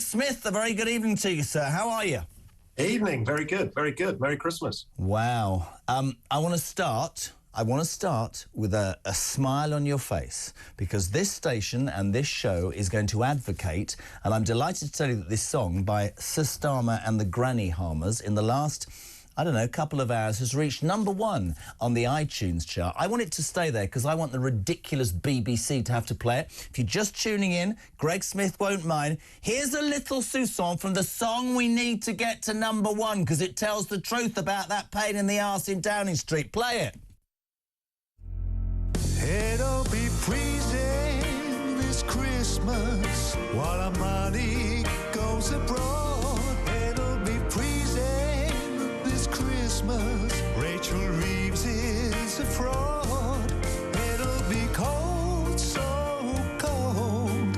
Smith, a very good evening to you, sir. How are you? Evening. Very good. Very good. Merry Christmas. Wow. I want to start with a smile on your face, because this station and this show is going to advocate, and I'm delighted to tell you that this song by Sir Starmer and the Granny Harmers in the last, I don't know, couple of hours has reached #1 on the iTunes chart. I want it to stay there because I want the ridiculous BBC to have to play it. If you're just tuning in, Greg Smith won't mind. Here's a little soupçon from the song we need to get to #1 because it tells the truth about that pain in the arse in Downing Street. Play it. It'll be freezing this Christmas while our money goes abroad. It'll be freezing this Christmas. Rachel Reeves is a fraud. It'll be cold, so cold,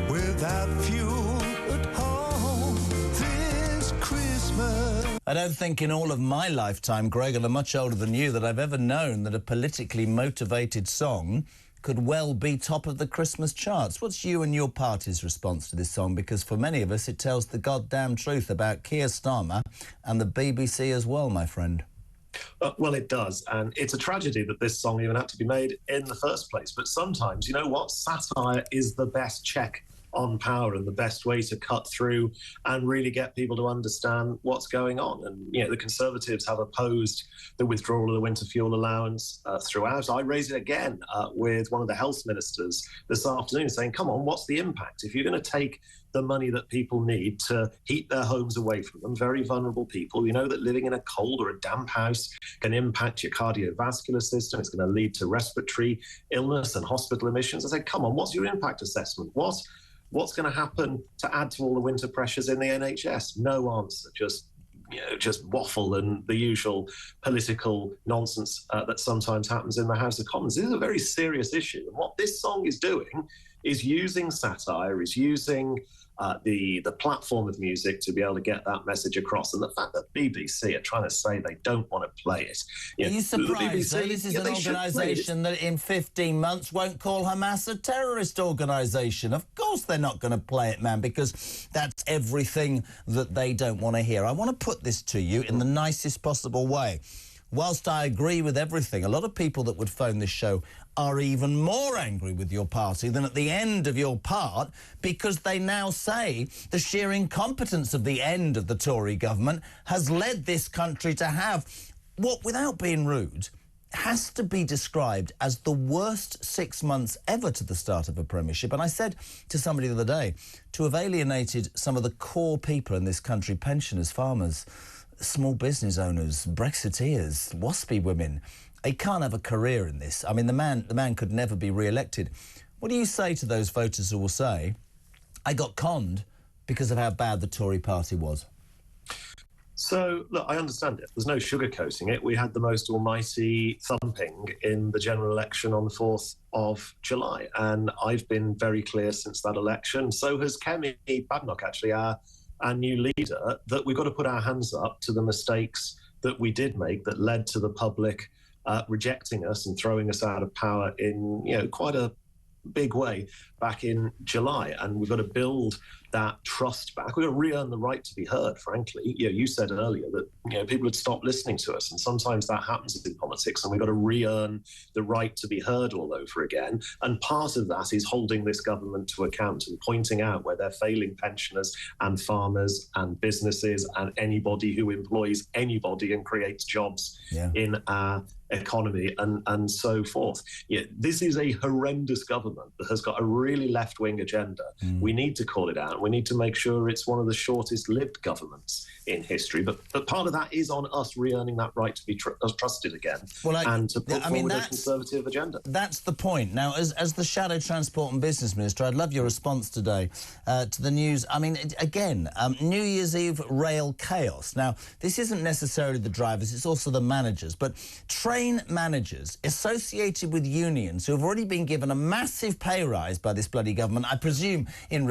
without fuel at home this Christmas. I don't think in all of my lifetime, Greg, and I'm much older than you, that I've ever known that a politically motivated song could well be top of the Christmas charts. What's you and your party's response to this song? Because for many of us, it tells the goddamn truth about Keir Starmer and the BBC as well, my friend. Well, it does. And it's a tragedy that this song even had to be made in the first place. But sometimes, you know what? Satire is the best check on power and the best way to cut through and really get people to understand what's going on. And, you know, the Conservatives have opposed the withdrawal of the winter fuel allowance throughout. I raised it again with one of the health ministers this afternoon saying, come on, what's the impact? If you're going to take the money that people need to heat their homes away from them, very vulnerable people, you know that living in a cold or a damp house can impact your cardiovascular system. It's going to lead to respiratory illness and hospital admissions. I said, come on, what's your impact assessment? What's going to happen to add to all the winter pressures in the NHS? No answer, just waffle and the usual political nonsense that sometimes happens in the House of Commons. This is a very serious issue. And what this song is doing is using satire, is using the platform of music to be able to get that message across. And the fact that BBC are trying to say they don't want to play it. Are you surprised? This is an organisation that in 15 months won't call Hamas a terrorist organisation. Of course they're not going to play it, man, because that's everything that they don't want to hear. I want to put this to you in the nicest possible way. Whilst I agree with everything, a lot of people that would phone this show are even more angry with your party than at the end of your part, because they now say the sheer incompetence of the end of the Tory government has led this country to have what, without being rude, has to be described as the worst 6 months ever to the start of a premiership. And I said to somebody the other day, to have alienated some of the core people in this country, pensioners, farmers, small business owners, Brexiteers, waspy women, he can't have a career in this. I mean, the man could never be re-elected. What do you say to those voters who will say, I got conned because of how bad the Tory party was? So, look, I understand it. There's no sugarcoating it. We had the most almighty thumping in the general election on the 4th of July. And I've been very clear since that election. So has Kemi Badenoch, actually, our new leader, that we've got to put our hands up to the mistakes that we did make that led to the public rejecting us and throwing us out of power in, you know, quite a big way back in July. And we've got to build that trust back. We've got to re-earn the right to be heard, frankly. You know, you said earlier that, you know, people had stopped listening to us, and sometimes that happens in politics, and we've got to re-earn the right to be heard all over again. And part of that is holding this government to account and pointing out where they're failing pensioners and farmers and businesses and anybody who employs anybody and creates jobs in our economy and so forth. Yeah, this is a horrendous government that has got a really left-wing agenda. We need to call it out. We need to make sure it's one of the shortest-lived governments in history. But part of that is on us re-earning that right to be trusted again, and to put forward a Conservative agenda. That's the point. Now, as the Shadow Transport and Business Minister, I'd love your response today to the news. I mean, again, New Year's Eve rail chaos. Now, this isn't necessarily the drivers, it's also the managers. But train managers associated with unions who have already been given a massive pay rise by this bloody government, I presume in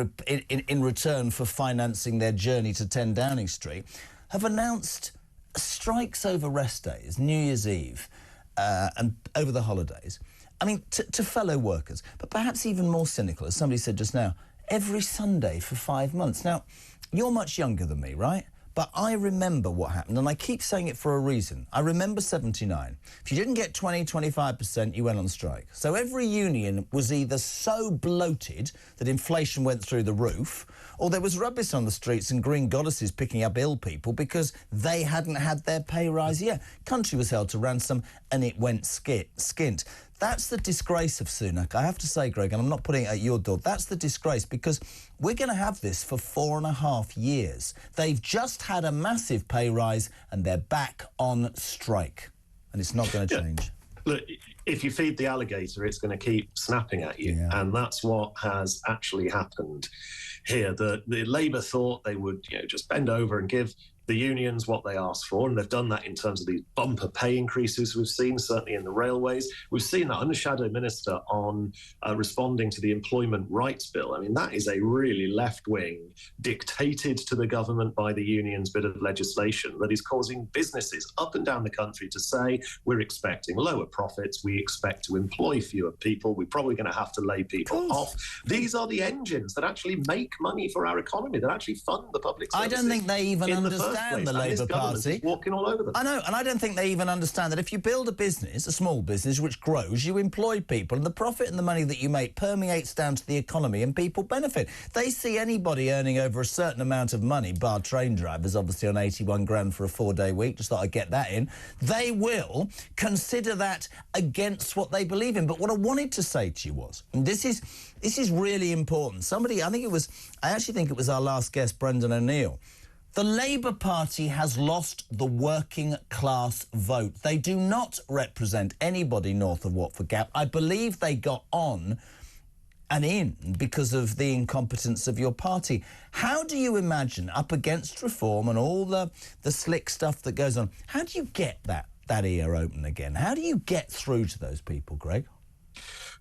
return for financing their journey to 10 Downing Street, have announced strikes over rest days, New Year's Eve, and over the holidays. I mean, to fellow workers, but perhaps even more cynical, as somebody said just now, every Sunday for 5 months. Now, you're much younger than me, right? But I remember what happened, and I keep saying it for a reason. I remember 79. If you didn't get 20, 25%, you went on strike. So every union was either so bloated that inflation went through the roof, or there was rubbish on the streets and green goddesses picking up ill people because they hadn't had their pay rise yet. Country was held to ransom, and it went skint. That's the disgrace of Sunak. I have to say, Greg, and I'm not putting it at your door, that's the disgrace, because we're going to have this for 4.5 years. They've just had a massive pay rise and they're back on strike. And it's not going to change. Look, if you feed the alligator, it's going to keep snapping at you. Yeah. And that's what has actually happened here. The Labour thought they would just bend over and give the unions what they asked for, and they've done that in terms of these bumper pay increases we've seen, certainly in the railways. We've seen that under Shadow Minister on responding to the Employment Rights Bill. I mean, that is a really left-wing, dictated to the government by the unions bit of legislation that is causing businesses up and down the country to say, we're expecting lower profits, we expect to employ fewer people, we're probably going to have to lay people off. These are the engines that actually make money for our economy, that actually fund the public services. I don't think they even understand the Labour Party. Walking all over them. I know, and I don't think they even understand that if you build a business, a small business, which grows, you employ people, and the profit and the money that you make permeates down to the economy and people benefit. They see anybody earning over a certain amount of money, bar train drivers, obviously on 81 grand for a 4-day week, just thought I'd get that in, they will consider that against what they believe in. But what I wanted to say to you was, and this is really important, I actually think it was our last guest, Brendan O'Neill. The Labour Party has lost the working class vote. They do not represent anybody north of Watford Gap. I believe they got on and in because of the incompetence of your party. How do you imagine, up against reform and all the slick stuff that goes on, how do you get that ear open again? How do you get through to those people, Greg?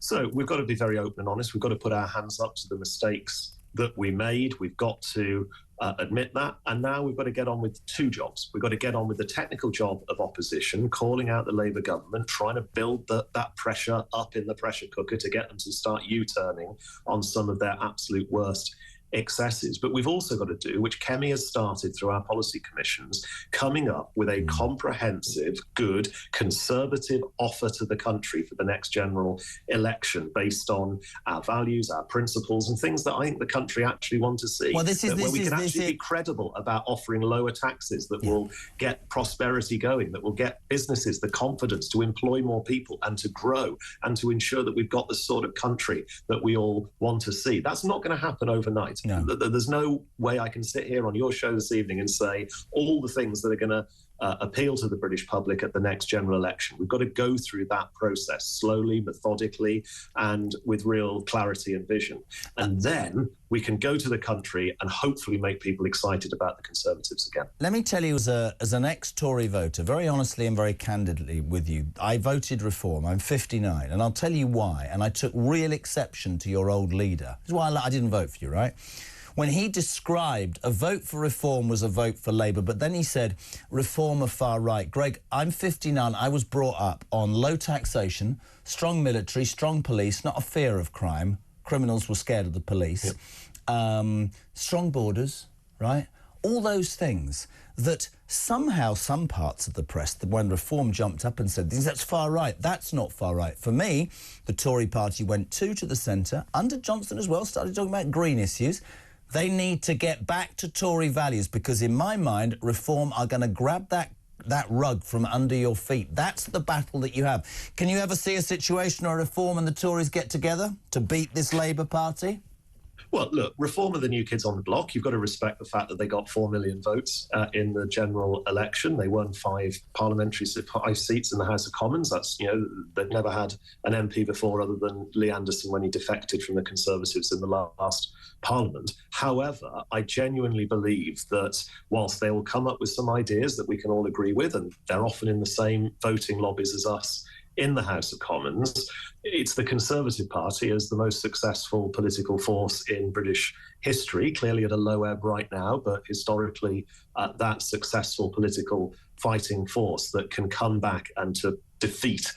So we've got to be very open and honest. We've got to put our hands up to the mistakes that we made. We've got to admit that. And now we've got to get on with 2 jobs. We've got to get on with the technical job of opposition, calling out the Labour government, trying to build that pressure up in the pressure cooker to get them to start U-turning on some of their absolute worst excesses. But we've also got to do, which Kemi has started through our policy commissions, coming up with a comprehensive, good, conservative offer to the country for the next general election based on our values, our principles, and things that I think the country actually want to see. Well, where we can actually be credible about offering lower taxes that will get prosperity going, that will get businesses the confidence to employ more people and to grow and to ensure that we've got the sort of country that we all want to see. That's not going to happen overnight. No. There's no way I can sit here on your show this evening and say all the things that are going to appeal to the British public at the next general election. We've got to go through that process slowly, methodically, and with real clarity and vision. And then we can go to the country and hopefully make people excited about the Conservatives again. Let me tell you, as an ex-Tory voter, very honestly and very candidly with you, I voted Reform. I'm 59, and I'll tell you why. And I took real exception to your old leader. That's why I didn't vote for you, right? When he described a vote for Reform was a vote for Labour, but then he said Reform are far right. Greg, I'm 59. I was brought up on low taxation, strong military, strong police, not a fear of crime. Criminals were scared of the police. Yep. Strong borders, right? All those things that somehow some parts of the press, when Reform jumped up and said, that's far right. That's not far right. For me, the Tory party went to the centre, under Johnson as well, started talking about green issues. They need to get back to Tory values because, in my mind, Reform are going to grab that rug from under your feet. That's the battle that you have. Can you ever see a situation where Reform and the Tories get together to beat this Labour Party? Well, look, Reform are the new kids on the block. You've got to respect the fact that they got 4 million votes in the general election. They won 5 seats in the House of Commons. That's, they've never had an MP before other than Lee Anderson when he defected from the Conservatives in the last Parliament. However, I genuinely believe that whilst they will come up with some ideas that we can all agree with, and they're often in the same voting lobbies as us in the House of Commons, it's the Conservative Party as the most successful political force in British history, clearly at a low ebb right now, but historically that successful political fighting force that can come back and to defeat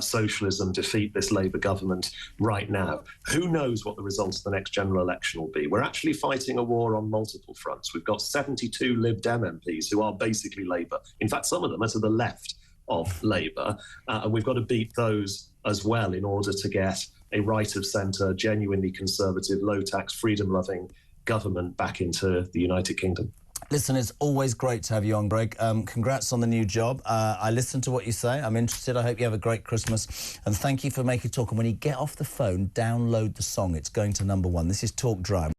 socialism, defeat this Labour government right now. Who knows what the result of the next general election will be? We're actually fighting a war on multiple fronts. We've got 72 Lib Dem MPs who are basically Labour. In fact, some of them are to the left of Labour, and we've got to beat those as well in order to get a right-of-centre, genuinely conservative, low-tax, freedom-loving government back into the United Kingdom. Listen, it's always great to have you on, Greg. Congrats on the new job. I listen to what you say. I'm interested. I hope you have a great Christmas. And thank you for making talk. And when you get off the phone, download the song. It's going to #1. This is Talk Drive.